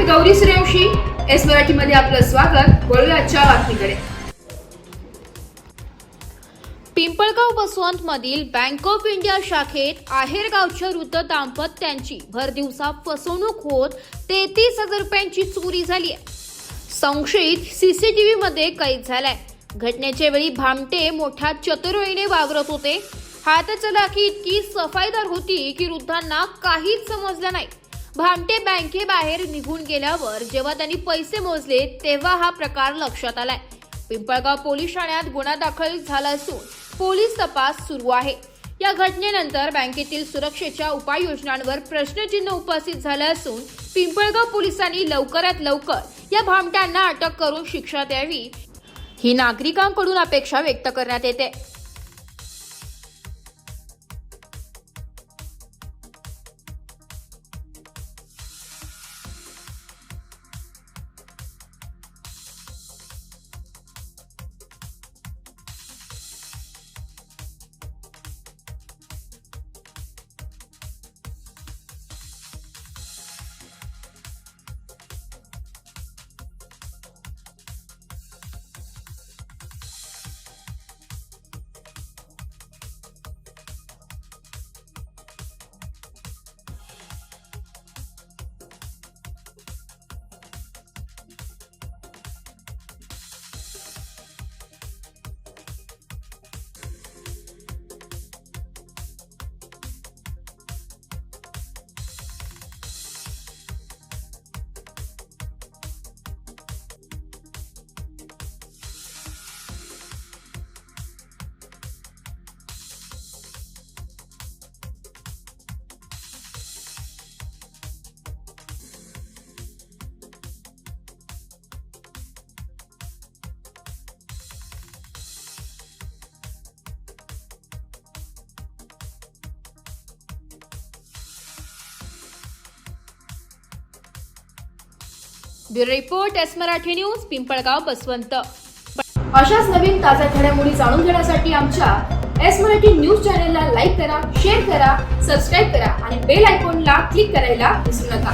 Gauri Suryavanshi, S Marathi मध्ये आपलं स्वागत। वळूया आजच्या बातमीकडे। पिंपळगाव बसवंत मधील बँक ऑफ इंडिया शाखेत आहेरगावच्या वृद्ध दाम्पत्यांची भरदिवसा फसवणूक होत 33,000 रुपयांची चोरी झाली आहे। संशयित सीसीटीव्ही मध्ये कैद झालाय। घटनेच्या वेळी भामटे मोठ्या चतुराईने वावरत होते। हातचलाखी इतकी सफाईदार होती की वृद्धांना काहीच समजलं नाही। भामटे बँकेबाहेर निघून गेल्यावर जेव्हा त्यांनी पैसे मोजले तेव्हा हा प्रकार लक्षात आलाय। पिंपळगाव पोलीस ठाण्यात गुन्हा दाखल झाला असून पोलीस तपास सुरू आहे। या घटनेनंतर बँकेतील सुरक्षेच्या उपाययोजनांवर प्रश्नचिन्ह उपस्थित झाले असून पिंपळगाव पोलिसांनी लवकरात लवकर या भामट्यांना अटक करून शिक्षा द्यावी ही नागरिकांकडून अपेक्षा व्यक्त करण्यात येते। Bureau report, S Marathi news, Pimpalgaon Baswant. अशाच नवीन ताज्या घडामोडी जाणून घेण्यासाठी आमच्या एस मराठी न्यूज चॅनलला लाईक करा, शेअर करा, सबस्क्राईब करा आणि बेल आयकॉनला क्लिक करायला विसरू नका।